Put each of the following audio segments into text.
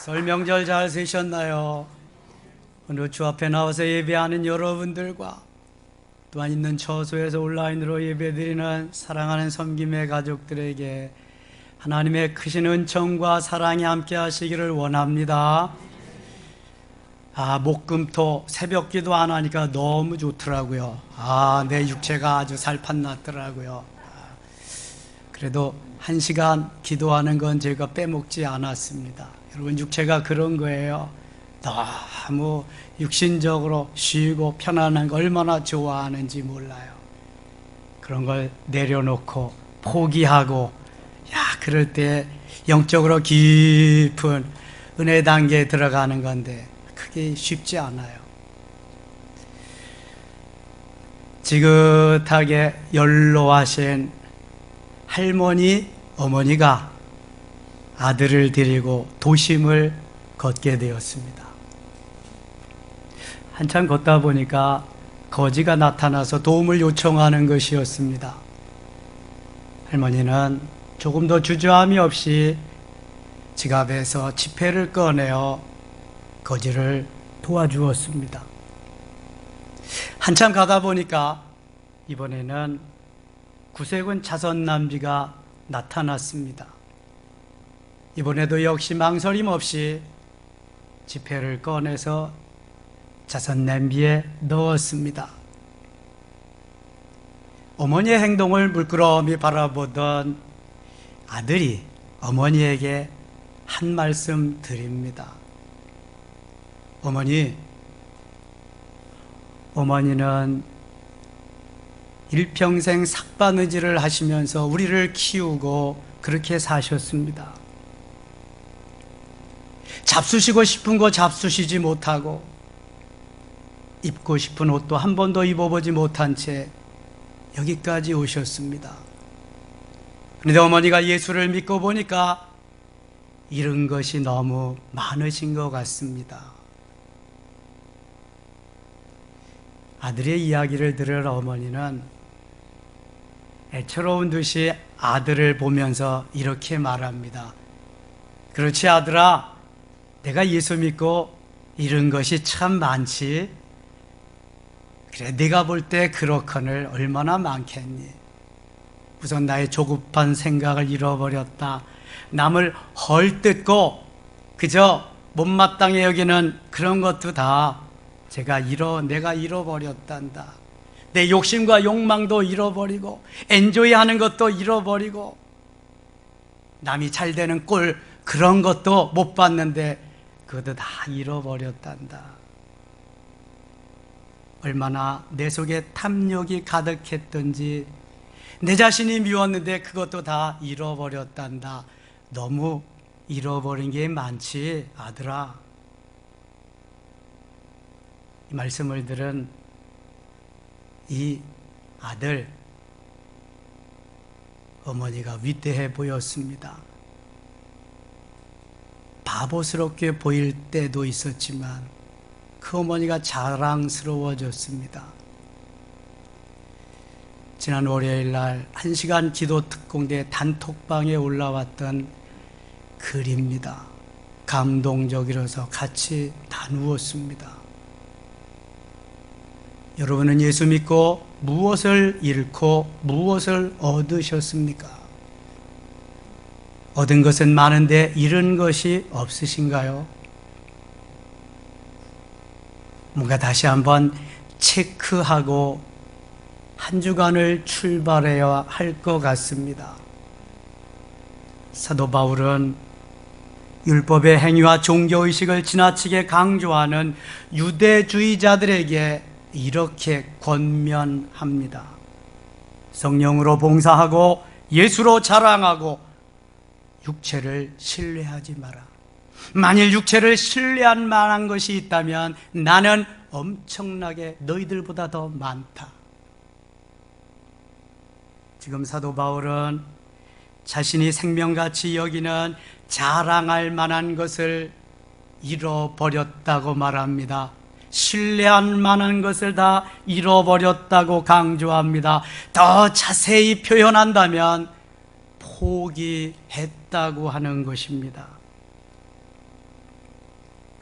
설 명절 잘 세셨나요? 오늘 주 앞에 나와서 예배하는 여러분들과 또한 있는 처소에서 온라인으로 예배드리는 사랑하는 섬김의 가족들에게 하나님의 크신 은총과 사랑이 함께 하시기를 원합니다. 목금토 새벽 기도 안 하니까 너무 좋더라고요. 내 육체가 아주 살판났더라고요. 그래도 1시간 기도하는 건 제가 빼먹지 않았습니다. 여러분, 육체가 그런 거예요. 너무 육신적으로 쉬고 편안한 거 얼마나 좋아하는지 몰라요. 그런 걸 내려놓고 포기하고, 그럴 때 영적으로 깊은 은혜 단계에 들어가는 건데 그게 쉽지 않아요. 지긋하게 연로하신 할머니, 어머니가 아들을 데리고 도심을 걷게 되었습니다. 한참 걷다 보니까 거지가 나타나서 도움을 요청하는 것이었습니다. 할머니는 조금 더 주저함이 없이 지갑에서 지폐를 꺼내어 거지를 도와주었습니다. 한참 가다 보니까 이번에는 구세군 자선남비가 나타났습니다. 이번에도 역시 망설임 없이 지폐를 꺼내서 자선냄비에 넣었습니다. 어머니의 행동을 물끄러미 바라보던 아들이 어머니에게 한 말씀 드립니다. 어머니는 일평생 삭바느질을 하시면서 우리를 키우고 그렇게 사셨습니다. 잡수시고 싶은 거 잡수시지 못하고 입고 싶은 옷도 한 번도 입어보지 못한 채 여기까지 오셨습니다. 그런데 어머니가 예수를 믿고 보니까 잃은 것이 너무 많으신 것 같습니다. 아들의 이야기를 들을 어머니는 애처로운 듯이 아들을 보면서 이렇게 말합니다. 그렇지 아들아, 내가 예수 믿고 잃은 것이 참 많지. 그래, 네가 볼 때 그렇거늘 얼마나 많겠니. 우선 나의 조급한 생각을 잃어버렸다. 남을 헐뜯고 그저 못마땅해 여기는 그런 것도 다 내가 잃어버렸단다. 내 욕심과 욕망도 잃어버리고 엔조이하는 것도 잃어버리고 남이 잘 되는 꼴 그런 것도 못 봤는데 그것도 다 잃어버렸단다. 얼마나 내 속에 탐욕이 가득했던지 내 자신이 미웠는데 그것도 다 잃어버렸단다. 너무 잃어버린 게 많지 아들아. 이 말씀을 들은 이 아들, 어머니가 위대해 보였습니다. 바보스럽게 보일 때도 있었지만 그 어머니가 자랑스러워졌습니다. 지난 월요일 날 1시간 기도 특공대 단톡방에 올라왔던 글입니다. 감동적이라서 같이 나누었습니다. 여러분은 예수 믿고 무엇을 잃고 무엇을 얻으셨습니까? 얻은 것은 많은데 잃은 것이 없으신가요? 뭔가 다시 한번 체크하고 한 주간을 출발해야 할 것 같습니다. 사도 바울은 율법의 행위와 종교의식을 지나치게 강조하는 유대주의자들에게 이렇게 권면합니다. 성령으로 봉사하고 예수로 자랑하고 육체를 신뢰하지 마라. 만일 육체를 신뢰할 만한 것이 있다면 나는 엄청나게 너희들보다 더 많다. 지금 사도 바울은 자신이 생명같이 여기는 자랑할 만한 것을 잃어버렸다고 말합니다. 신뢰할 만한 것을 다 잃어버렸다고 강조합니다. 더 자세히 표현한다면 포기했다고 하는 것입니다.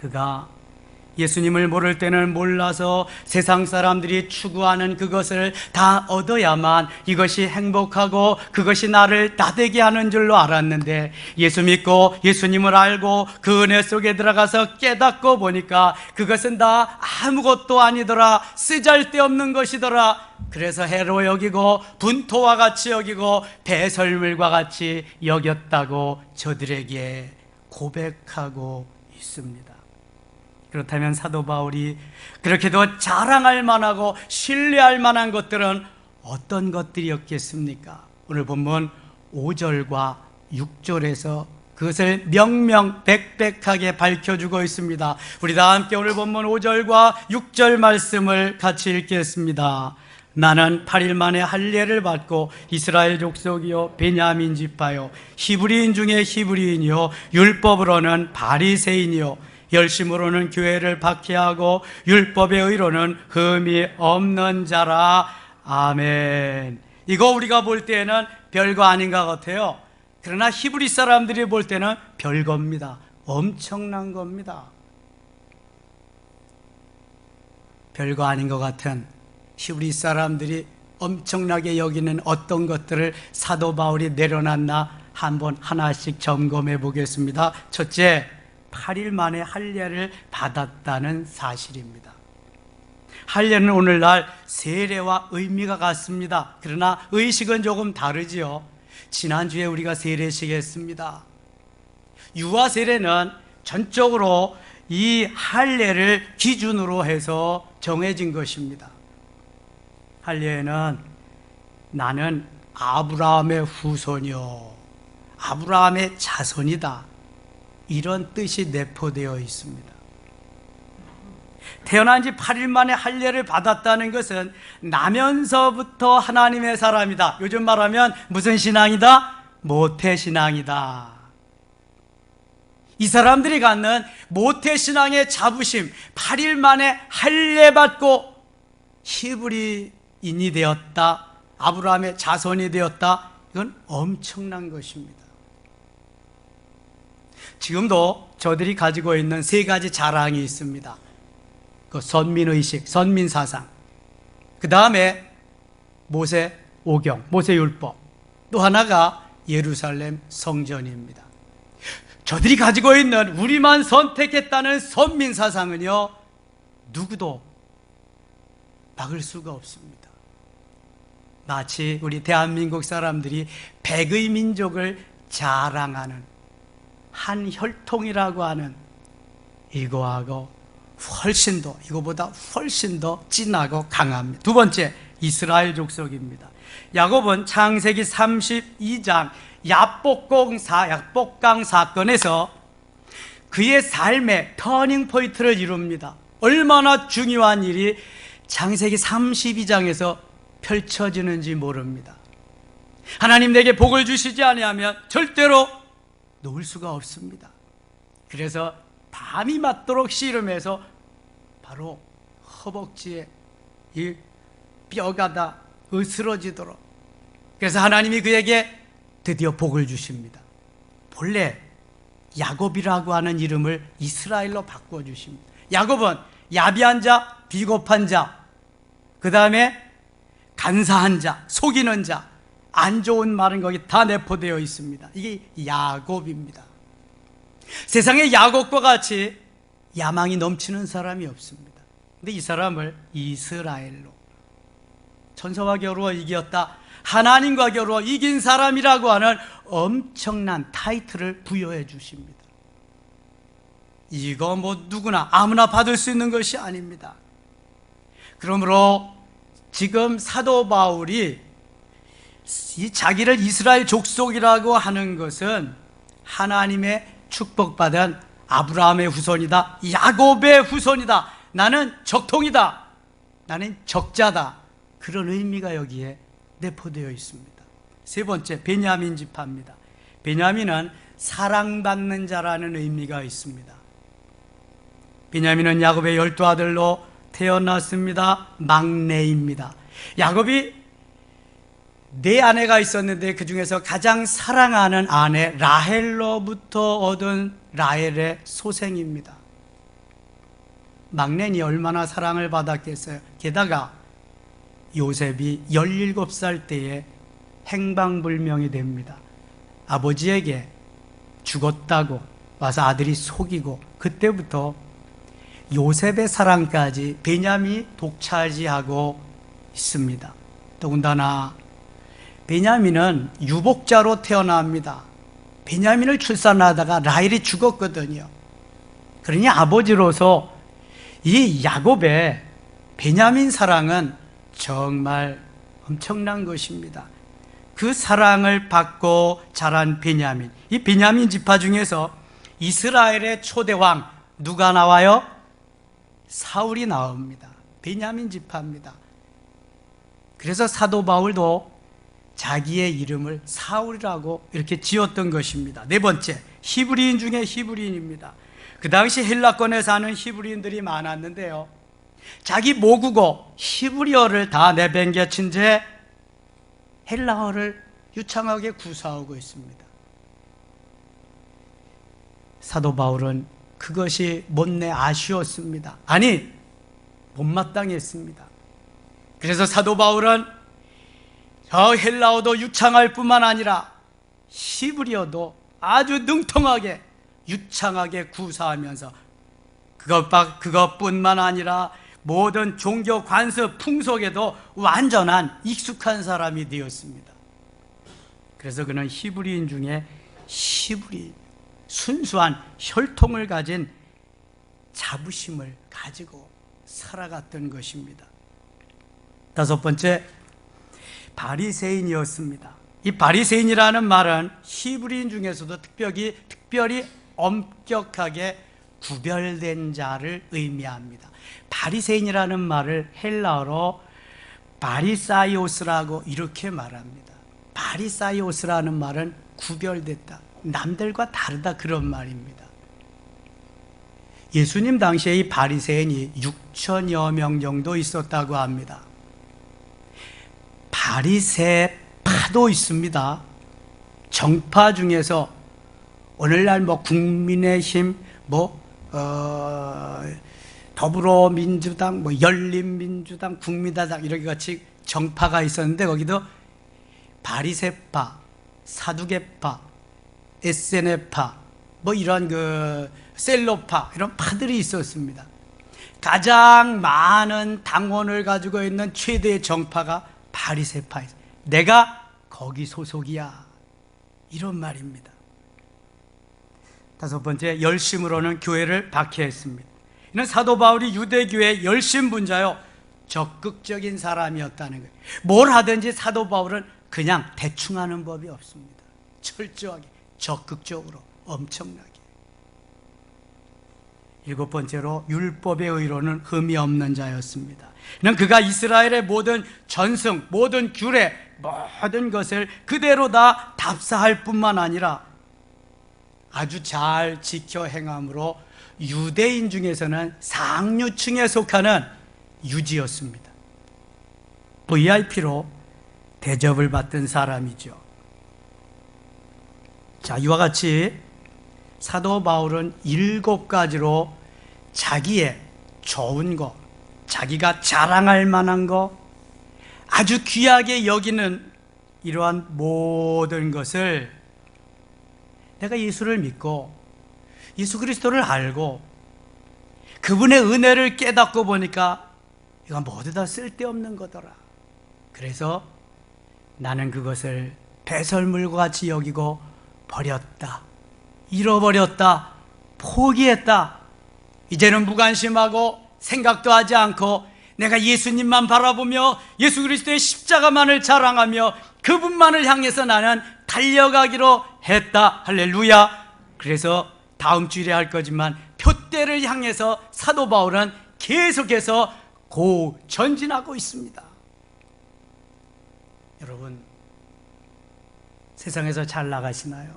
그가 예수님을 모를 때는 몰라서 세상 사람들이 추구하는 그것을 다 얻어야만 이것이 행복하고 그것이 나를 나되게 하는 줄로 알았는데, 예수 믿고 예수님을 알고 그 은혜 속에 들어가서 깨닫고 보니까 그것은 다 아무것도 아니더라, 쓰잘데없는 것이더라. 그래서 해로 여기고 분토와 같이 여기고 배설물과 같이 여겼다고 저들에게 고백하고 있습니다. 그렇다면 사도 바울이 그렇게도 자랑할 만하고 신뢰할 만한 것들은 어떤 것들이었겠습니까? 오늘 본문 5절과 6절에서 그것을 명명백백하게 밝혀주고 있습니다. 우리 다 함께 오늘 본문 5절과 6절 말씀을 같이 읽겠습니다. 나는 8일 만에 할례를 받고 이스라엘 족속이요 베냐민 지파요 히브리인 중에 히브리인이요 율법으로는 바리새인이요 열심으로는 교회를 박해하고 율법의 의로는 흠이 없는 자라. 아멘. 이거 우리가 볼 때는 별거 아닌 것 같아요. 그러나 히브리 사람들이 볼 때는 별겁니다. 엄청난 겁니다. 별거 아닌 것 같은 히브리 사람들이 엄청나게 여기는 어떤 것들을 사도 바울이 내려놨나 한번 하나씩 점검해 보겠습니다. 첫째, 8일 만에 할례를 받았다는 사실입니다. 할례는 오늘날 세례와 의미가 같습니다. 그러나 의식은 조금 다르지요. 지난주에 우리가 세례식 했습니다. 유아 세례는 전적으로 이 할례를 기준으로 해서 정해진 것입니다. 할례에는 나는 아브라함의 후손이요 아브라함의 자손이다, 이런 뜻이 내포되어 있습니다. 태어난 지 8일 만에 할례를 받았다는 것은 나면서부터 하나님의 사람이다. 요즘 말하면 무슨 신앙이다? 모태신앙이다. 이 사람들이 갖는 모태신앙의 자부심, 8일 만에 할례 받고 히브리인이 되었다, 아브라함의 자손이 되었다, 이건 엄청난 것입니다. 지금도 저들이 가지고 있는 세 가지 자랑이 있습니다. 그 선민의식, 선민사상, 그 다음에 모세오경, 모세율법, 또 하나가 예루살렘 성전입니다. 저들이 가지고 있는 우리만 선택했다는 선민사상은요, 누구도 막을 수가 없습니다. 마치 우리 대한민국 사람들이 백의 민족을 자랑하는 한 혈통이라고 하는 이거하고 이거보다 훨씬 더 진하고 강합니다. 두 번째, 이스라엘 족속입니다. 야곱은 창세기 32장 야복강 사건에서 그의 삶의 터닝 포인트를 이룹니다. 얼마나 중요한 일이 창세기 32장에서 펼쳐지는지 모릅니다. 하나님 내게 복을 주시지 아니하면 절대로 놓을 수가 없습니다. 그래서 밤이 맞도록 씨름해서 바로 허벅지에 이 뼈가 다 으스러지도록, 그래서 하나님이 그에게 드디어 복을 주십니다. 본래 야곱이라고 하는 이름을 이스라엘로 바꿔주십니다. 야곱은 야비한 자, 비겁한 자, 그 다음에 간사한 자, 속이는 자, 안 좋은 말은 거기 다 내포되어 있습니다. 이게 야곱입니다. 세상에 야곱과 같이 야망이 넘치는 사람이 없습니다. 근데 이 사람을 이스라엘로, 천사와 겨루어 이겼다, 하나님과 겨루어 이긴 사람이라고 하는 엄청난 타이틀을 부여해 주십니다. 이거 누구나 아무나 받을 수 있는 것이 아닙니다. 그러므로 지금 사도 바울이 이 자기를 이스라엘 족속이라고 하는 것은 하나님의 축복받은 아브라함의 후손이다, 야곱의 후손이다, 나는 적통이다, 나는 적자다, 그런 의미가 여기에 내포되어 있습니다. 세 번째, 베냐민 지파입니다. 베냐민은 사랑받는 자라는 의미가 있습니다. 베냐민은 야곱의 12아들로 태어났습니다. 막내입니다. 야곱이 네 아내가 있었는데 그 중에서 가장 사랑하는 아내 라헬로부터 얻은 라헬의 소생입니다. 막내니 얼마나 사랑을 받았겠어요. 게다가 요셉이 17살 때에 행방불명이 됩니다. 아버지에게 죽었다고 와서 아들이 속이고, 그때부터 요셉의 사랑까지 베냐민이 독차지하고 있습니다. 더군다나 베냐민은 유복자로 태어납니다. 베냐민을 출산하다가 라헬이 죽었거든요. 그러니 아버지로서 이 야곱의 베냐민 사랑은 정말 엄청난 것입니다. 그 사랑을 받고 자란 베냐민, 이 베냐민 지파 중에서 이스라엘의 초대왕 누가 나와요? 사울이 나옵니다. 베냐민 지파입니다. 그래서 사도 바울도 자기의 이름을 사울이라고 이렇게 지었던 것입니다. 네 번째, 히브리인 중에 히브리인입니다. 그 당시 헬라권에 사는 히브리인들이 많았는데요, 자기 모국어 히브리어를 다 내팽개친 채 헬라어를 유창하게 구사하고 있습니다. 사도 바울은 그것이 못내 아쉬웠습니다. 아니, 못마땅했습니다. 그래서 사도 바울은 저 헬라어도 유창할 뿐만 아니라 히브리어도 아주 능통하게 유창하게 구사하면서 그것뿐만 아니라 모든 종교 관습 풍속에도 완전한 익숙한 사람이 되었습니다. 그래서 그는 히브리인 중에 히브리인, 순수한 혈통을 가진 자부심을 가지고 살아갔던 것입니다. 다섯 번째, 바리새인이었습니다. 이 바리새인이라는 말은 히브리인 중에서도 특별히 엄격하게 구별된 자를 의미합니다. 바리새인이라는 말을 헬라어로 바리사이오스라고 이렇게 말합니다. 바리사이오스라는 말은 구별됐다, 남들과 다르다, 그런 말입니다. 예수님 당시에 이 바리새인이 6천여 명 정도 있었다고 합니다. 바리새파도 있습니다. 정파 중에서 오늘날 국민의힘, 더불어민주당, 열린민주당, 국민의당 이렇게 같이 정파가 있었는데, 거기도 바리새파, 사두개파, 에세네파, 이런 셀로파, 이런 파들이 있었습니다. 가장 많은 당원을 가지고 있는 최대의 정파가 바리새파였어요. 내가 거기 소속이야, 이런 말입니다. 다섯 번째, 열심으로는 교회를 박해했습니다. 이는 사도 바울이 유대교회의 열심분자요, 적극적인 사람이었다는 거예요. 뭘 하든지 사도 바울은 그냥 대충 하는 법이 없습니다. 철저하게, 적극적으로, 엄청나게. 일곱 번째로, 율법의 의로는 흠이 없는 자였습니다. 이는 그가 이스라엘의 모든 전승, 모든 규례, 모든 것을 그대로 다 답사할 뿐만 아니라 아주 잘 지켜 행함으로 유대인 중에서는 상류층에 속하는 유지였습니다. VIP로 대접을 받던 사람이죠. 자, 이와 같이 사도 바울은 7가지로 자기의 좋은 것, 자기가 자랑할 만한 것, 아주 귀하게 여기는 이러한 모든 것을 내가 예수를 믿고 예수 그리스도를 알고 그분의 은혜를 깨닫고 보니까 이건 모두 다 쓸데없는 거더라. 그래서 나는 그것을 배설물과 같이 여기고 버렸다, 잃어버렸다, 포기했다. 이제는 무관심하고 생각도 하지 않고 내가 예수님만 바라보며 예수 그리스도의 십자가만을 자랑하며 그분만을 향해서 나는 달려가기로 했다. 할렐루야. 그래서 다음 주일에 할 거지만 표대를 향해서 사도 바울은 계속해서 전진하고 있습니다. 여러분, 세상에서 잘 나가시나요?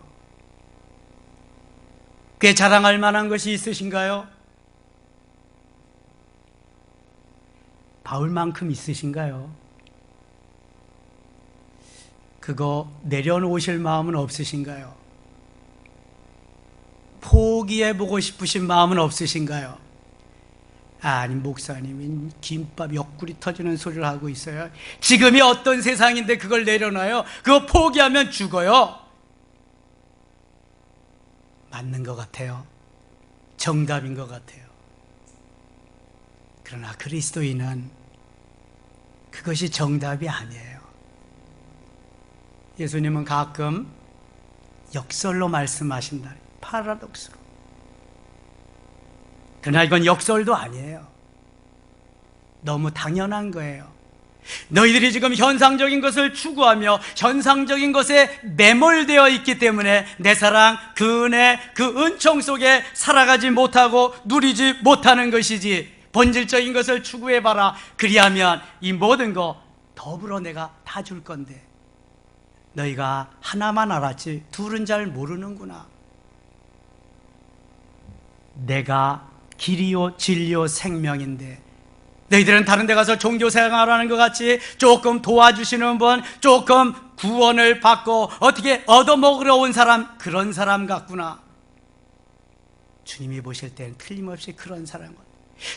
꽤 자랑할 만한 것이 있으신가요? 바울만큼 있으신가요? 그거 내려놓으실 마음은 없으신가요? 포기해보고 싶으신 마음은 없으신가요? 아니 목사님이 김밥 옆구리 터지는 소리를 하고 있어요. 지금이 어떤 세상인데 그걸 내려놔요? 그거 포기하면 죽어요. 맞는 것 같아요. 정답인 것 같아요. 그러나 그리스도인은 그것이 정답이 아니에요. 예수님은 가끔 역설로 말씀하신다. 파라독스로. 그러나 이건 역설도 아니에요. 너무 당연한 거예요. 너희들이 지금 현상적인 것을 추구하며 현상적인 것에 매몰되어 있기 때문에 내 사랑, 그 은혜, 그 은총 속에 살아가지 못하고 누리지 못하는 것이지, 본질적인 것을 추구해봐라. 그리하면 이 모든 거 더불어 내가 다 줄 건데 너희가 하나만 알았지 둘은 잘 모르는구나. 내가 길이요 진리요 생명인데 너희들은 다른 데 가서 종교생활하는 것 같이 조금 도와주시는 분, 조금 구원을 받고 어떻게 얻어먹으러 온 사람, 그런 사람 같구나. 주님이 보실 때는 틀림없이 그런 사람 같아요.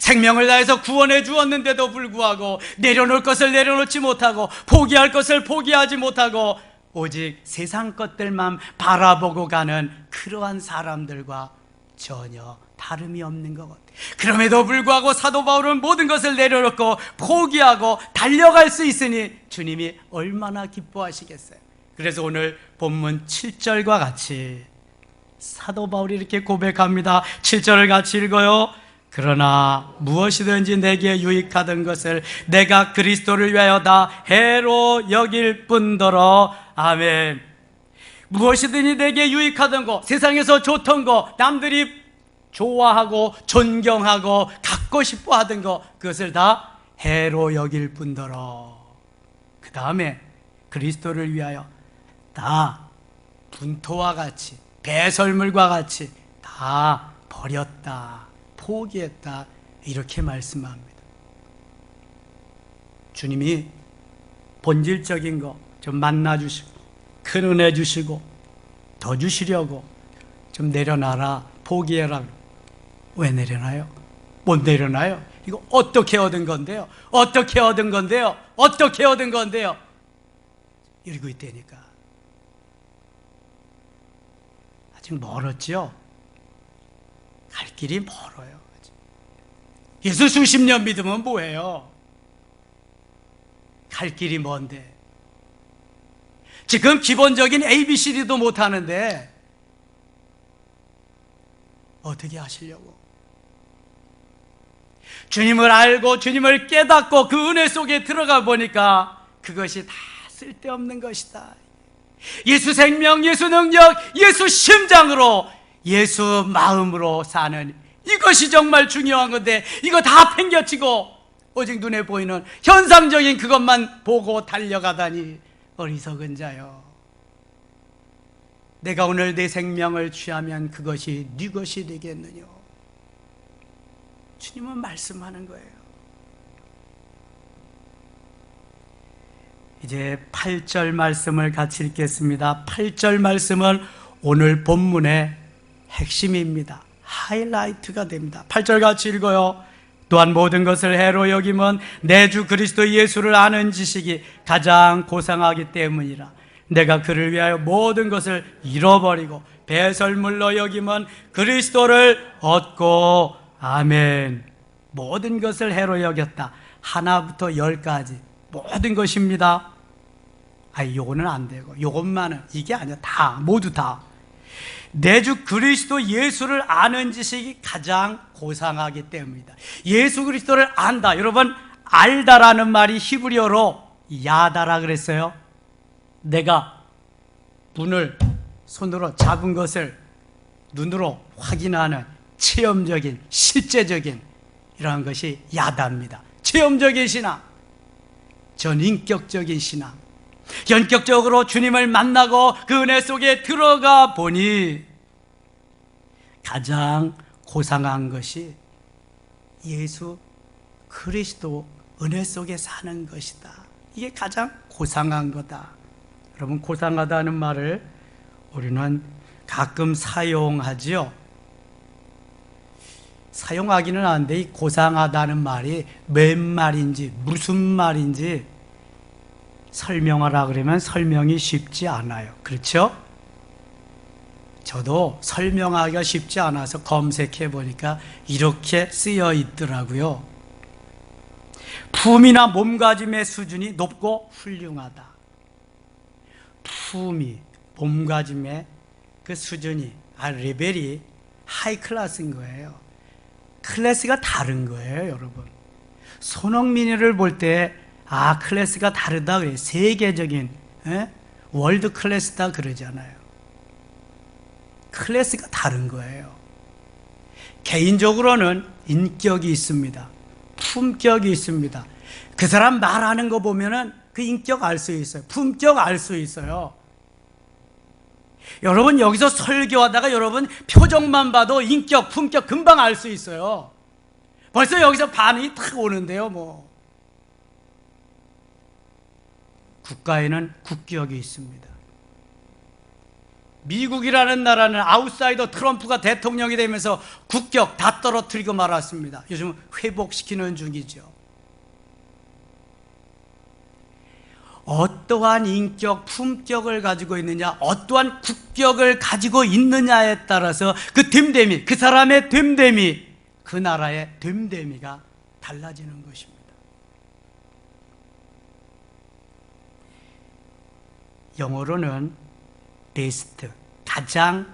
생명을 다해서 구원해 주었는데도 불구하고 내려놓을 것을 내려놓지 못하고 포기할 것을 포기하지 못하고 오직 세상 것들만 바라보고 가는 그러한 사람들과 전혀 다름이 없는 것 같아요. 그럼에도 불구하고 사도 바울은 모든 것을 내려놓고 포기하고 달려갈 수 있으니 주님이 얼마나 기뻐하시겠어요. 그래서 오늘 본문 7절과 같이 사도 바울이 이렇게 고백합니다. 7절을 같이 읽어요. 그러나 무엇이든지 내게 유익하던 것을 내가 그리스도를 위하여 다 해로 여길 뿐더러. 아멘. 무엇이든지 내게 유익하던 거, 세상에서 좋던 거, 남들이 좋아하고 존경하고 갖고 싶어 하던 거, 그것을 다 해로 여길 뿐더러. 그 다음에 그리스도를 위하여 다 분토와 같이, 배설물과 같이 다 버렸다, 포기했다, 이렇게 말씀합니다. 주님이 본질적인 거 좀 만나주시고 큰 은혜 주시고 더 주시려고 좀 내려놔라, 포기해라. 왜 내려놔요? 못 내려놔요. 이거 어떻게 얻은 건데요? 어떻게 얻은 건데요? 어떻게 얻은 건데요? 이러고 있다니까. 아직 멀었죠? 갈 길이 멀어요. 예수 수십 년 믿으면 뭐예요? 갈 길이 먼데. 지금 기본적인 ABCD도 못하는데 어떻게 하시려고? 주님을 알고 주님을 깨닫고 그 은혜 속에 들어가 보니까 그것이 다 쓸데없는 것이다. 예수 생명, 예수 능력, 예수 심장으로, 예수 마음으로 사는 이것이 정말 중요한 건데 이거 다 팽겨치고 오직 눈에 보이는 현상적인 그것만 보고 달려가다니 어리석은 자요. 내가 오늘 내 생명을 취하면 그것이 네 것이 되겠느냐. 주님은 말씀하는 거예요. 이제 8절 말씀을 같이 읽겠습니다. 8절 말씀은 오늘 본문의 핵심입니다. 하이라이트가 됩니다. 8절 같이 읽어요. 또한 모든 것을 해로 여김은 내 주 그리스도 예수를 아는 지식이 가장 고상하기 때문이라. 내가 그를 위하여 모든 것을 잃어버리고 배설물로 여김은 그리스도를 얻고. 아멘. 모든 것을 해로 여겼다. 하나부터 열까지 모든 것입니다. 요거는 안 되고 요것만은, 이게 아니야. 다, 모두 다. 내 주 그리스도 예수를 아는 지식이 가장 고상하기 때문이다. 예수 그리스도를 안다. 여러분, 알다라는 말이 히브리어로 야다라 그랬어요. 내가 문을 손으로 잡은 것을 눈으로 확인하는 체험적인, 실제적인 이러한 것이 야다입니다. 체험적인 신앙, 전인격적인 신앙. 현격적으로 주님을 만나고 그 은혜 속에 들어가 보니 가장 고상한 것이 예수 그리스도 은혜 속에 사는 것이다. 이게 가장 고상한 거다. 여러분, 고상하다는 말을 우리는 가끔 사용하지요. 사용하기는 하는데 이 고상하다는 말이 웬 말인지 무슨 말인지 설명하라 그러면 설명이 쉽지 않아요. 그렇죠? 저도 설명하기가 쉽지 않아서 검색해 보니까 이렇게 쓰여 있더라고요. 품이나 몸가짐의 수준이 높고 훌륭하다. 품이, 몸가짐의 그 수준이, 레벨이 하이 클래스인 거예요. 클래스가 다른 거예요, 여러분. 손흥민을 볼 때 클래스가 다르다 그래요. 세계적인 월드 클래스다 그러잖아요. 클래스가 다른 거예요. 개인적으로는 인격이 있습니다. 품격이 있습니다. 그 사람 말하는 거 보면은 그 인격 알 수 있어요. 품격 알 수 있어요. 여러분 여기서 설교하다가 여러분 표정만 봐도 인격, 품격 금방 알 수 있어요. 벌써 여기서 반응이 탁 오는데요, 뭐. 국가에는 국격이 있습니다. 미국이라는 나라는 아웃사이더 트럼프가 대통령이 되면서 국격 다 떨어뜨리고 말았습니다. 요즘 회복시키는 중이죠. 어떠한 인격, 품격을 가지고 있느냐, 어떠한 국격을 가지고 있느냐에 따라서 그 됨됨이, 그 사람의 됨됨이, 그 나라의 됨됨이가 달라지는 것입니다. 영어로는 베스트, 가장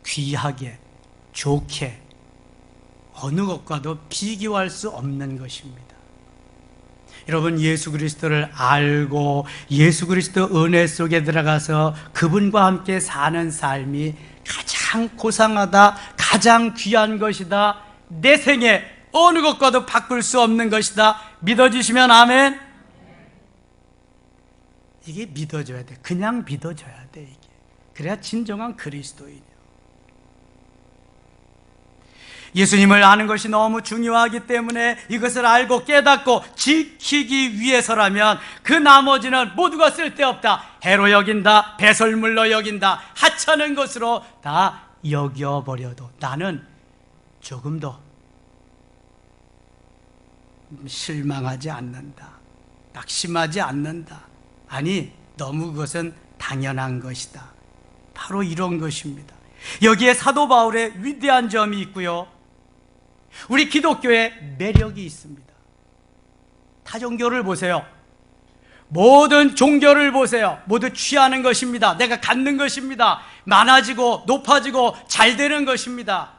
귀하게, 좋게, 어느 것과도 비교할 수 없는 것입니다. 여러분 예수 그리스도를 알고 예수 그리스도 은혜 속에 들어가서 그분과 함께 사는 삶이 가장 고상하다, 가장 귀한 것이다, 내 생에 어느 것과도 바꿀 수 없는 것이다. 믿어주시면 아멘. 이게 믿어줘야 돼. 그냥 믿어줘야 돼. 이게 그래야 진정한 그리스도인이에요. 예수님을 아는 것이 너무 중요하기 때문에 이것을 알고 깨닫고 지키기 위해서라면 그 나머지는 모두가 쓸데없다, 해로 여긴다, 배설물로 여긴다, 하찮은 것으로 다 여겨버려도 나는 조금 더 실망하지 않는다, 낙심하지 않는다. 아니, 너무 그것은 당연한 것이다. 바로 이런 것입니다. 여기에 사도 바울의 위대한 점이 있고요, 우리 기독교의 매력이 있습니다. 타 종교를 보세요. 모든 종교를 보세요. 모두 취하는 것입니다. 내가 갖는 것입니다. 많아지고 높아지고 잘 되는 것입니다.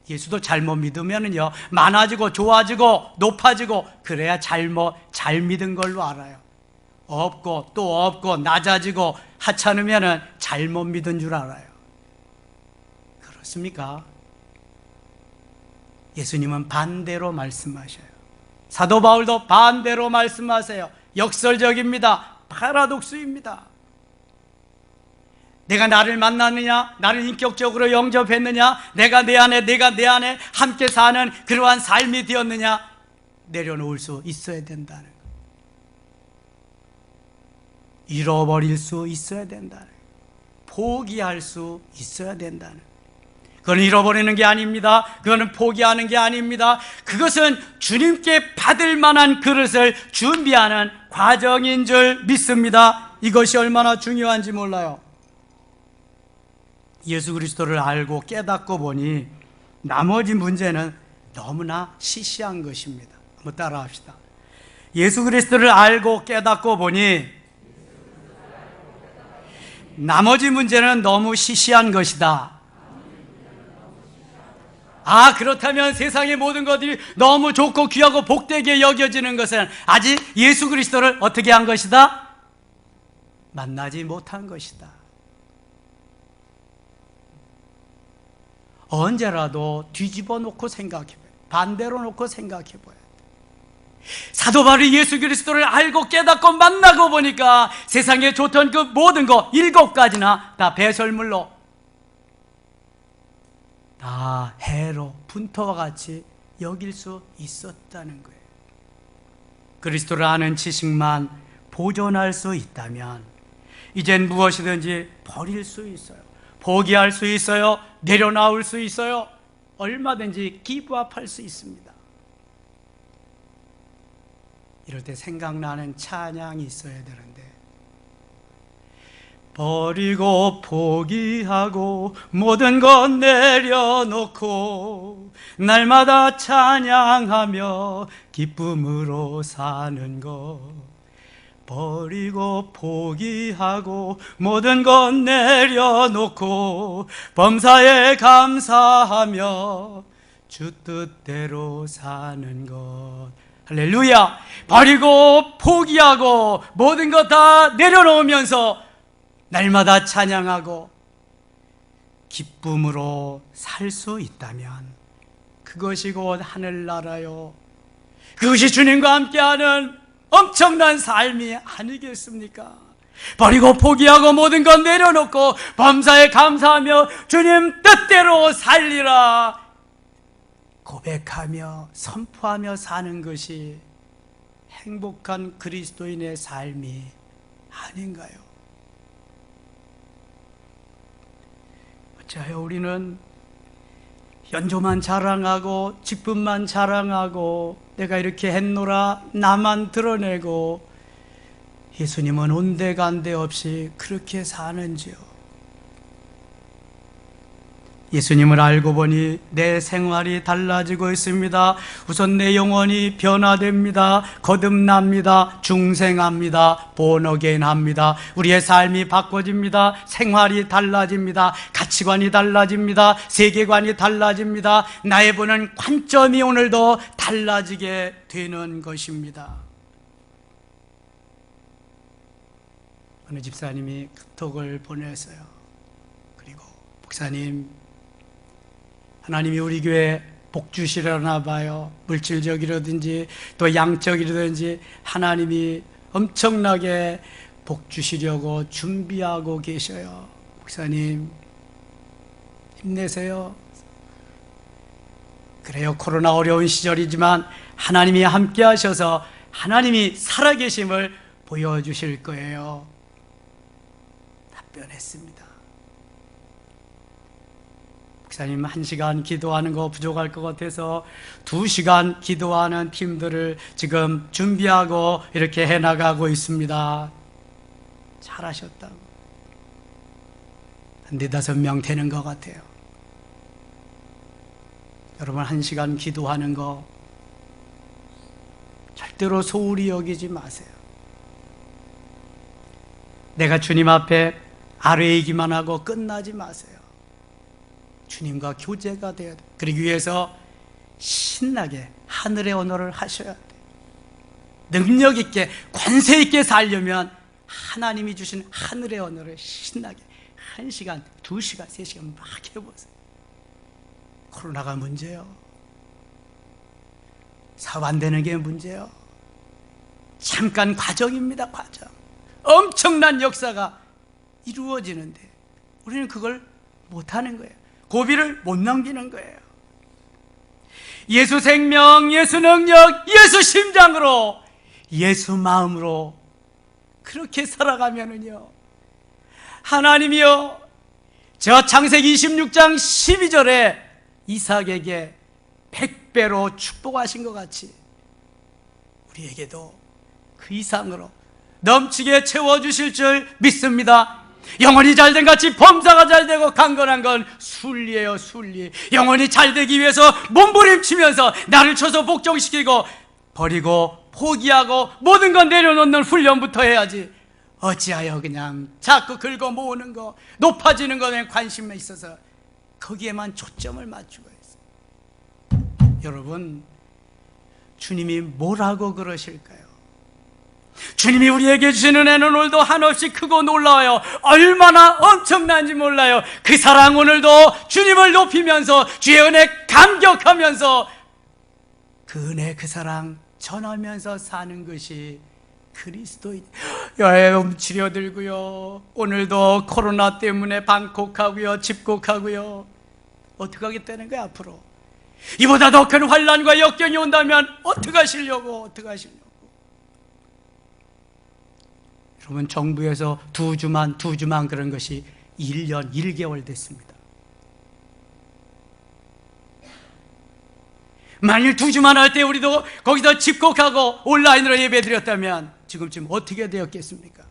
예수도 잘못 믿으면요, 많아지고 좋아지고 높아지고 그래야 잘 믿은 걸로 알아요. 없고 또 없고 낮아지고 하찮으면 잘못 믿은 줄 알아요. 그렇습니까? 예수님은 반대로 말씀하셔요. 사도 바울도 반대로 말씀하세요. 역설적입니다. 파라독스입니다. 내가 나를 만났느냐, 나를 인격적으로 영접했느냐, 내가 내 안에 함께 사는 그러한 삶이 되었느냐, 내려놓을 수 있어야 된다는 거예요. 잃어버릴 수 있어야 된다는 거예요. 포기할 수 있어야 된다는 거예요. 그건 잃어버리는 게 아닙니다. 그거는 포기하는 게 아닙니다. 그것은 주님께 받을 만한 그릇을 준비하는 과정인 줄 믿습니다. 이것이 얼마나 중요한지 몰라요. 예수 그리스도를 알고 깨닫고 보니 나머지 문제는 너무나 시시한 것입니다. 한번 따라합시다. 예수 그리스도를 알고 깨닫고 보니 나머지 문제는 너무 시시한 것이다. 그렇다면 세상의 모든 것들이 너무 좋고 귀하고 복되게 여겨지는 것은 아직 예수 그리스도를 어떻게 한 것이다? 만나지 못한 것이다. 언제라도 뒤집어 놓고 생각해봐요. 반대로 놓고 생각해봐요. 사도 바울이 예수 그리스도를 알고 깨닫고 만나고 보니까 세상에 좋던 그 모든 것 7가지나 다 배설물로, 다 해로 분토와 같이 여길 수 있었다는 거예요. 그리스도를 아는 지식만 보존할 수 있다면 이젠 무엇이든지 버릴 수 있어요. 포기할 수 있어요. 내려놓을 수 있어요. 얼마든지 기부합할 수 있습니다. 이럴 때 생각나는 찬양이 있어야 되는데, 버리고 포기하고 모든 것 내려놓고 날마다 찬양하며 기쁨으로 사는 것, 버리고 포기하고 모든 것 내려놓고 범사에 감사하며 주 뜻대로 사는 것. 할렐루야! 버리고 포기하고 모든 것 다 내려놓으면서 날마다 찬양하고 기쁨으로 살 수 있다면 그것이 곧 하늘나라요, 그것이 주님과 함께하는 엄청난 삶이 아니겠습니까? 버리고 포기하고 모든 것 내려놓고 범사에 감사하며 주님 뜻대로 살리라 고백하며 선포하며 사는 것이 행복한 그리스도인의 삶이 아닌가요? 어찌하여 우리는 연조만 자랑하고 직분만 자랑하고 내가 이렇게 했노라 나만 드러내고 예수님은 온데간데 없이 그렇게 사는지요? 예수님을 알고 보니 내 생활이 달라지고 있습니다. 우선 내 영혼이 변화됩니다. 거듭납니다. 중생합니다. 본어게인합니다. 우리의 삶이 바꿔집니다. 생활이 달라집니다. 가치관이 달라집니다. 세계관이 달라집니다. 나의 보는 관점이 오늘도 달라지게 되는 것입니다. 어느 집사님이 카톡을 보냈어요. 그리고 목사님, 하나님이 우리 교회 복 주시려나 봐요. 물질적이라든지 또 양적이라든지 하나님이 엄청나게 복 주시려고 준비하고 계셔요. 목사님 힘내세요. 그래요, 코로나 어려운 시절이지만 하나님이 함께 하셔서 하나님이 살아계심을 보여주실 거예요. 답변했습니다. 목사님 1시간 기도하는 거 부족할 것 같아서 2시간 기도하는 팀들을 지금 준비하고 이렇게 해나가고 있습니다. 잘하셨다고. 한 4-5명 되는 것 같아요. 여러분 1시간 기도하는 거 절대로 소홀히 여기지 마세요. 내가 주님 앞에 아뢰이기만 하고 끝나지 마세요. 주님과 교제가 되어야 돼요. 그러기 위해서 신나게 하늘의 언어를 하셔야 돼요. 능력 있게 권세 있게 살려면 하나님이 주신 하늘의 언어를 신나게 1시간, 2시간, 3시간 막 해보세요. 코로나가 문제요. 사업 안 되는 게 문제요. 잠깐 과정입니다. 과정. 엄청난 역사가 이루어지는데 우리는 그걸 못하는 거예요. 고비를 못 넘기는 거예요. 예수 생명, 예수 능력, 예수 심장으로, 예수 마음으로 그렇게 살아가면은요, 하나님이요, 저 창세기 26장 12절에 이삭에게 100배로 축복하신 것 같이 우리에게도 그 이상으로 넘치게 채워주실 줄 믿습니다. 영혼이 잘된 같이 범사가 잘되고 강건한 건 순리예요. 순리. 영혼이 잘되기 위해서 몸부림치면서 나를 쳐서 복종시키고 버리고 포기하고 모든 건 내려놓는 훈련부터 해야지. 어찌하여 그냥 자꾸 긁어 모으는 거, 높아지는 거에 관심이 있어서 거기에만 초점을 맞추고 있어요. 여러분, 주님이 뭐라고 그러실까요? 주님이 우리에게 주시는 은혜는 오늘도 한없이 크고 놀라워요. 얼마나 엄청난지 몰라요. 그 사랑 오늘도 주님을 높이면서 주의 은혜 감격하면서 그 은혜 그 사랑 전하면서 사는 것이 그리스도인. 여행 치료들고요, 오늘도 코로나 때문에 방콕하고요, 집콕하고요. 어떻게 하겠다는 거야 앞으로? 이보다 더 큰 환난과 역경이 온다면 어떻게 하시려고? 여러분, 정부에서 2주만 그런 것이 1년 1개월 됐습니다. 만일 2주만 할 때 우리도 거기서 집콕하고 온라인으로 예배드렸다면 지금쯤 어떻게 되었겠습니까?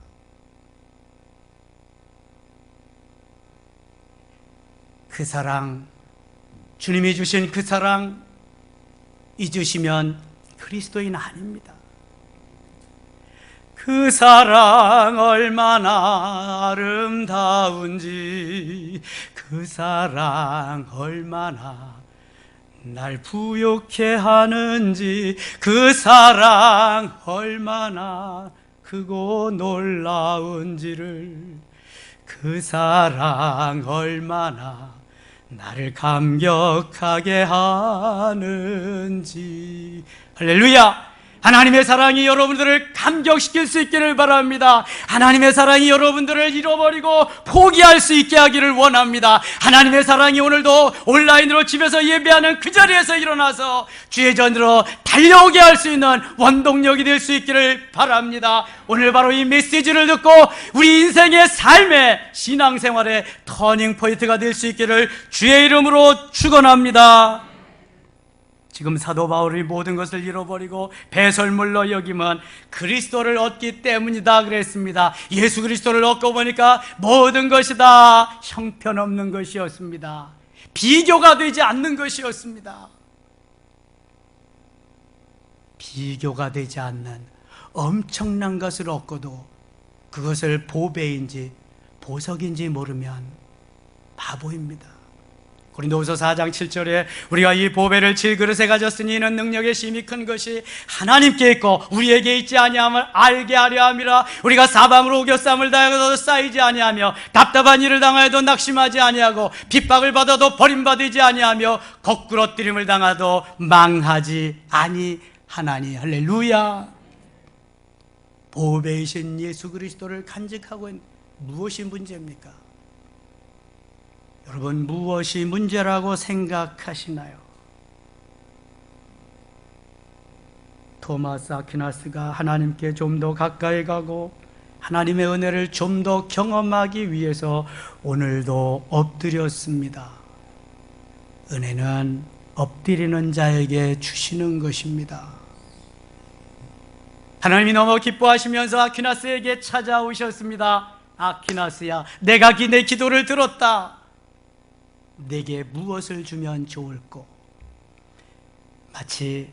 그 사랑, 주님이 주신 그 사랑 잊으시면 그리스도인 아닙니다. 그 사랑 얼마나 아름다운지, 그 사랑 얼마나 날 부욕해 하는지, 그 사랑 얼마나 크고 놀라운지를, 그 사랑 얼마나 나를 감격하게 하는지. 할렐루야! 하나님의 사랑이 여러분들을 감격시킬 수 있기를 바랍니다. 하나님의 사랑이 여러분들을 잃어버리고 포기할 수 있게 하기를 원합니다. 하나님의 사랑이 오늘도 온라인으로 집에서 예배하는 그 자리에서 일어나서 주의 전으로 달려오게 할 수 있는 원동력이 될 수 있기를 바랍니다. 오늘 바로 이 메시지를 듣고 우리 인생의 삶의 신앙생활의 터닝포인트가 될 수 있기를 주의 이름으로 축원합니다. 지금 사도 바울이 모든 것을 잃어버리고 배설물로 여기면 그리스도를 얻기 때문이다 그랬습니다. 예수 그리스도를 얻고 보니까 모든 것이 다 형편없는 것이었습니다. 비교가 되지 않는 것이었습니다. 비교가 되지 않는 엄청난 것을 얻고도 그것을 보배인지 보석인지 모르면 바보입니다. 고린도후서 4장 7절에 우리가 이 보배를 질그릇에 가졌으니 이는 능력의 힘이 큰 것이 하나님께 있고 우리에게 있지 아니함을 알게 하려 함이라. 우리가 사방으로 우겨쌈을 당하여도 쌓이지 아니하며 답답한 일을 당하여도 낙심하지 아니하고 핍박을 받아도 버림받지 아니하며 거꾸러뜨림을 당하도 망하지 아니하나니. 할렐루야. 보배이신 예수 그리스도를 간직하고 있는 무엇이 문제입니까? 여러분, 무엇이 문제라고 생각하시나요? 토마스 아퀴나스가 하나님께 좀 더 가까이 가고 하나님의 은혜를 좀 더 경험하기 위해서 오늘도 엎드렸습니다. 은혜는 엎드리는 자에게 주시는 것입니다. 하나님이 너무 기뻐하시면서 아퀴나스에게 찾아오셨습니다. 아퀴나스야, 내가 내 기도를 들었다. 내게 무엇을 주면 좋을꼬? 마치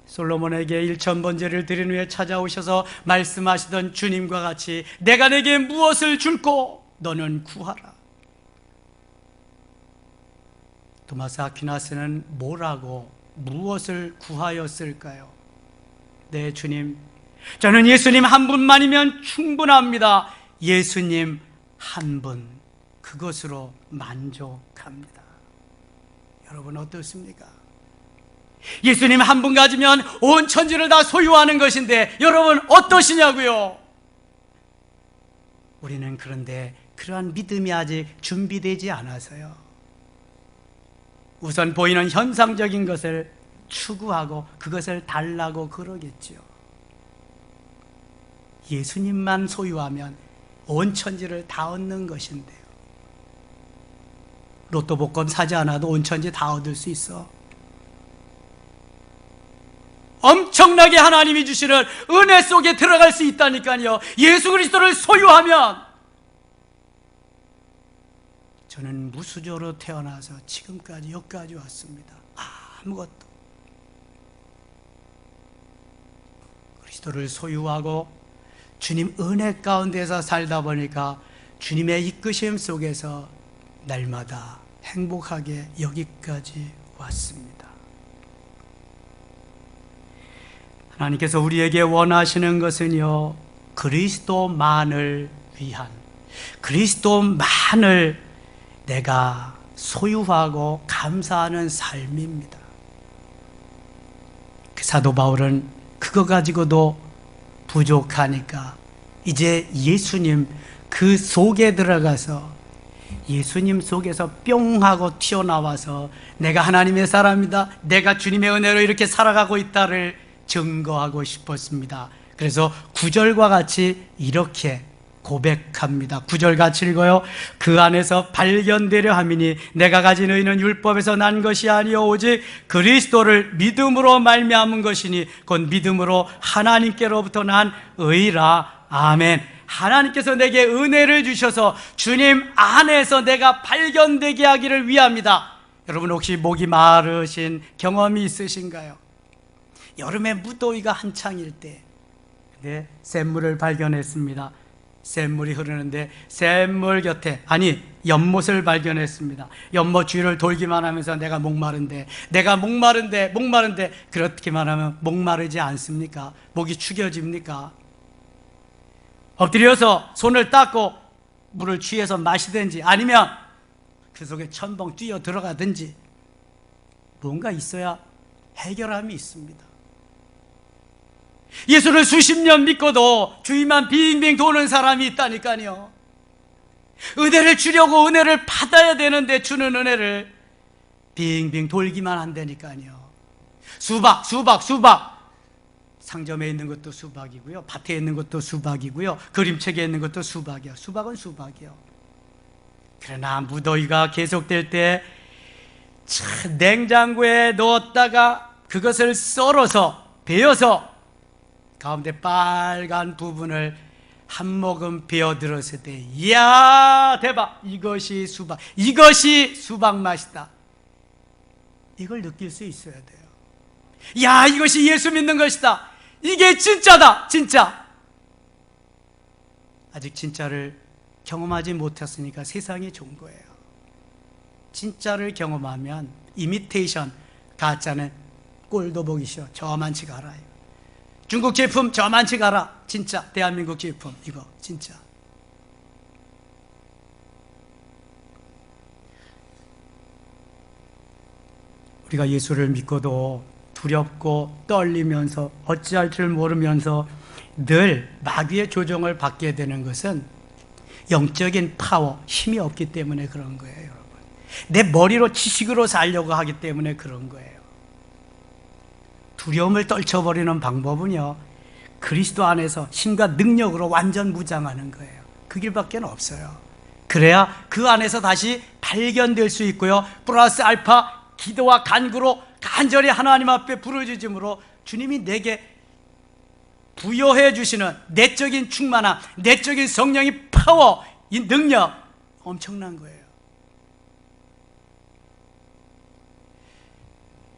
솔로몬에게 1000번제를 드린 후에 찾아오셔서 말씀하시던 주님과 같이 내가 내게 무엇을 줄꼬? 너는 구하라. 토마스 아퀴나스는 뭐라고 무엇을 구하였을까요? 네, 주님, 저는 예수님 한 분만이면 충분합니다. 예수님 한 분, 그것으로 만족합니다. 여러분 어떻습니까? 예수님 한 분 가지면 온 천지를 다 소유하는 것인데 여러분 어떠시냐고요? 우리는 그런데 그러한 믿음이 아직 준비되지 않아서요, 우선 보이는 현상적인 것을 추구하고 그것을 달라고 그러겠죠. 예수님만 소유하면 온 천지를 다 얻는 것인데요, 로또 복권 사지 않아도 온 천지 다 얻을 수 있어. 엄청나게 하나님이 주시는 은혜 속에 들어갈 수 있다니까요. 예수 그리스도를 소유하면. 저는 무수저로 태어나서 지금까지 여기까지 왔습니다. 아무것도. 그리스도를 소유하고 주님 은혜 가운데서 살다 보니까 주님의 이끄심 속에서 날마다 행복하게 여기까지 왔습니다. 하나님께서 우리에게 원하시는 것은요, 그리스도만을 위한, 그리스도만을 내가 소유하고 감사하는 삶입니다. 사도 바울은 그거 가지고도 부족하니까 이제 예수님 그 속에 들어가서 예수님 속에서 뿅 하고 튀어나와서 내가 하나님의 사람이다, 내가 주님의 은혜로 이렇게 살아가고 있다를 증거하고 싶었습니다. 그래서 9절과 같이 이렇게 고백합니다. 9절 같이 읽어요. 그 안에서 발견되려 함이니 내가 가진 의는 율법에서 난 것이 아니요 오직 그리스도를 믿음으로 말미암은 것이니 곧 믿음으로 하나님께로부터 난 의라. 아멘. 하나님께서 내게 은혜를 주셔서 주님 안에서 내가 발견되게 하기를 위함이다. 여러분 혹시 목이 마르신 경험이 있으신가요? 여름에 무더위가 한창일 때 샘물을 발견했습니다. 샘물이 흐르는데 샘물 곁에 연못을 발견했습니다. 연못 주위를 돌기만 하면서 내가 목마른데 그렇게만 하면 목마르지 않습니까? 목이 축여집니까? 엎드려서 손을 닦고 물을 취해서 마시든지 아니면 그 속에 첨벙 뛰어 들어가든지 뭔가 있어야 해결함이 있습니다. 예수를 수십 년 믿고도 주위만 빙빙 도는 사람이 있다니까요. 은혜를 주려고 은혜를 받아야 되는데 주는 은혜를 빙빙 돌기만 한다니까요. 수박. 상점에 있는 것도 수박이고요, 밭에 있는 것도 수박이고요, 그림책에 있는 것도 수박이요. 수박은 수박이요. 그러나 무더위가 계속될 때 냉장고에 넣었다가 그것을 썰어서 베어서 가운데 빨간 부분을 한 모금 베어 들었을 때 이야 대박, 이것이 수박 맛이다. 이걸 느낄 수 있어야 돼요. 야, 이것이 예수 믿는 것이다. 이게 진짜다, 진짜. 아직 진짜를 경험하지 못했으니까 세상이 좋은 거예요. 진짜를 경험하면 이미테이션, 가짜는 꼴도 보기 싫어. 저만치 가라. 중국 제품 저만치 가라. 진짜 대한민국 제품 이거 진짜. 우리가 예수를 믿고도 두렵고 떨리면서 어찌할 줄 모르면서 늘 마귀의 조종을 받게 되는 것은 영적인 파워, 힘이 없기 때문에 그런 거예요, 여러분. 내 머리로 지식으로 살려고 하기 때문에 그런 거예요. 두려움을 떨쳐버리는 방법은요, 그리스도 안에서 힘과 능력으로 완전 무장하는 거예요. 그 길밖에 없어요. 그래야 그 안에서 다시 발견될 수 있고요, 플러스 알파 기도와 간구로 간절히 하나님 앞에 부르짖음으로 주님이 내게 부여해 주시는 내적인 충만함, 내적인 성령의 파워, 이 능력 엄청난 거예요.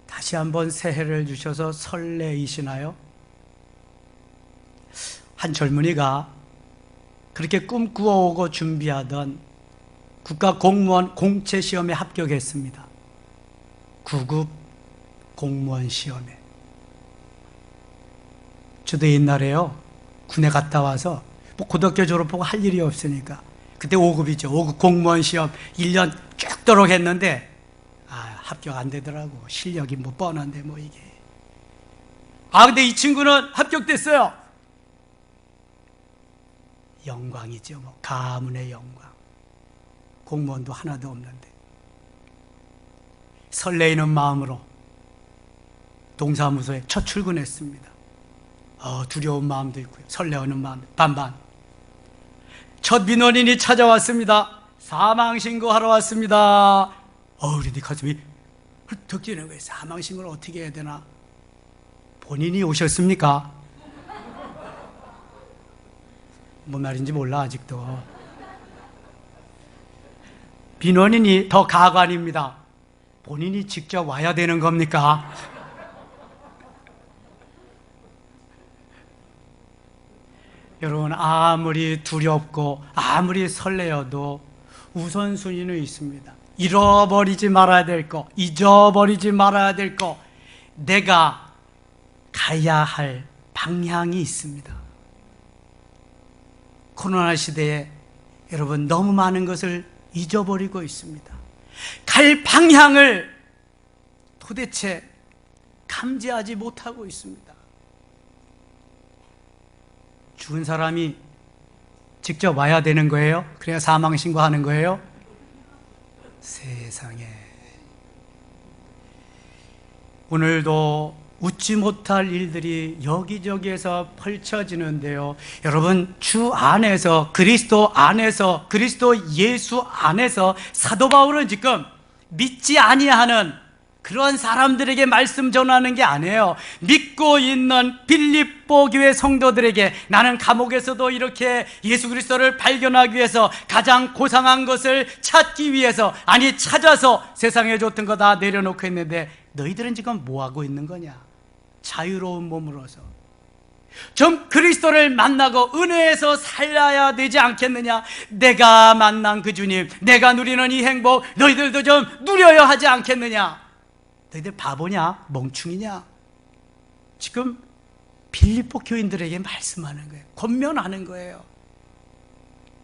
다시 한번 새해를 주셔서 설레이시나요? 한 젊은이가 그렇게 꿈꾸어오고 준비하던 국가공무원 공채시험에 합격했습니다. 9급 공무원 시험에. 저도 옛날에요, 군에 갔다 와서 고등학교 졸업하고 할 일이 없으니까 그때 5급이죠. 5급 공무원 시험 1년 쭉도록 했는데 합격 안 되더라고. 실력이 뻔한데 이게. 근데 이 친구는 합격됐어요. 영광이죠. 가문의 영광. 공무원도 하나도 없는데. 설레이는 마음으로 동사무소에 첫 출근했습니다. 두려운 마음도 있고요, 설레는 마음 반반. 첫 민원인이 찾아왔습니다. 사망신고하러 왔습니다. 우리 가슴이 훌쩍 뛰는 거예요. 사망신고를 어떻게 해야 되나? 본인이 오셨습니까? 뭔 말인지 몰라 아직도. 민원인이 더 가관입니다. 본인이 직접 와야 되는 겁니까? 여러분, 아무리 두렵고 아무리 설레어도 우선순위는 있습니다. 잃어버리지 말아야 될 거, 잊어버리지 말아야 될 거, 내가 가야 할 방향이 있습니다. 코로나 시대에 여러분 너무 많은 것을 잊어버리고 있습니다. 갈 방향을 도대체 감지하지 못하고 있습니다. 죽은 사람이 직접 와야 되는 거예요? 그래야 사망신고하는 거예요? 세상에. 오늘도 웃지 못할 일들이 여기저기에서 펼쳐지는데요. 여러분, 주 안에서, 그리스도 안에서, 그리스도 예수 안에서 사도 바울은 지금 믿지 아니하는 그런 사람들에게 말씀 전하는 게 아니에요. 믿고 있는 빌립보 교회 성도들에게 나는 감옥에서도 이렇게 예수 그리스도를 발견하기 위해서 가장 고상한 것을 찾기 위해서, 아니 찾아서 세상에 줬던 거 다 내려놓고 있는데 너희들은 지금 뭐하고 있는 거냐? 자유로운 몸으로서 좀 그리스도를 만나고 은혜에서 살아야 되지 않겠느냐? 내가 만난 그 주님, 내가 누리는 이 행복 너희들도 좀 누려야 하지 않겠느냐? 너희들 바보냐? 멍충이냐? 지금 빌립보 교인들에게 말씀하는 거예요. 권면하는 거예요.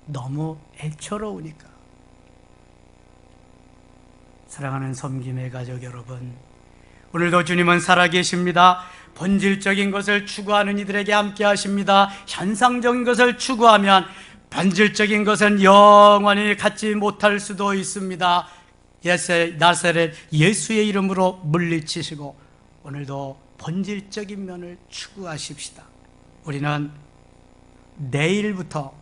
너무 애처로우니까. 사랑하는 섬김의 가족 여러분, 오늘도 주님은 살아계십니다. 본질적인 것을 추구하는 이들에게 함께 하십니다. 현상적인 것을 추구하면 본질적인 것은 영원히 갖지 못할 수도 있습니다. 나사렛 예수의 이름으로 물리치시고 오늘도 본질적인 면을 추구하십시다. 우리는 내일부터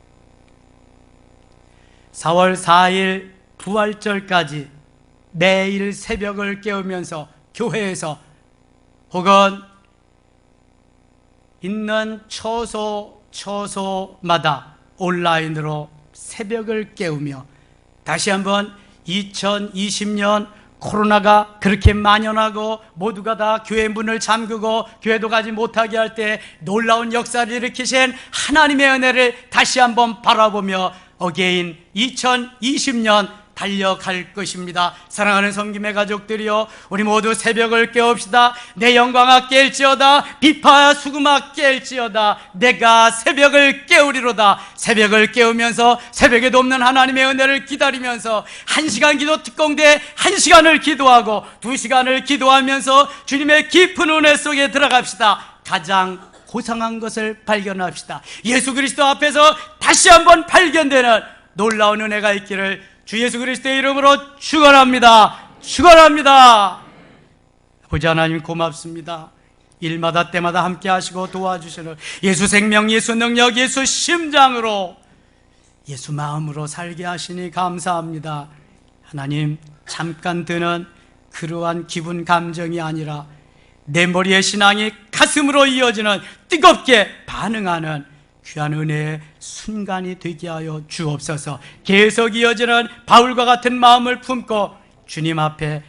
4월 4일 부활절까지 매일 새벽을 깨우면서 교회에서 혹은 있는 처소마다 온라인으로 새벽을 깨우며 다시 한번 2020년 코로나가 그렇게 만연하고 모두가 다 교회 문을 잠그고 교회도 가지 못하게 할 때 놀라운 역사를 일으키신 하나님의 은혜를 다시 한번 바라보며 어게인 2020년 달려갈 것입니다. 사랑하는 섬김의 가족들이여, 우리 모두 새벽을 깨웁시다. 내 영광아 깰지어다, 비파야 수금아 깰지어다. 내가 새벽을 깨우리로다. 새벽을 깨우면서 새벽에도 없는 하나님의 은혜를 기다리면서 1시간 기도 특공대 1시간을 기도하고 2시간을 기도하면서 주님의 깊은 은혜 속에 들어갑시다. 가장 고상한 것을 발견합시다. 예수 그리스도 앞에서 다시 한번 발견되는 놀라운 은혜가 있기를 주 예수 그리스도의 이름으로 축원합니다. 축원합니다. 아버지 하나님 고맙습니다. 일마다 때마다 함께 하시고 도와주시는 예수 생명, 예수 능력, 예수 심장으로, 예수 마음으로 살게 하시니 감사합니다. 하나님, 잠깐 드는 그러한 기분 감정이 아니라 내 머리의 신앙이 가슴으로 이어지는 뜨겁게 반응하는 귀한 은혜의 순간이 되게 하여 주옵소서. 계속 이어지는 바울과 같은 마음을 품고 주님 앞에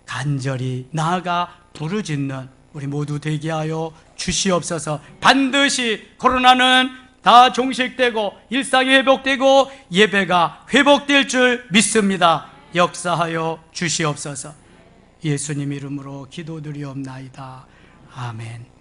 간절히 나아가 부르짖는 우리 모두 되게 하여 주시옵소서. 반드시 코로나는 다 종식되고 일상이 회복되고 예배가 회복될 줄 믿습니다. 역사하여 주시옵소서. 예수님 이름으로 기도드리옵나이다. 아멘.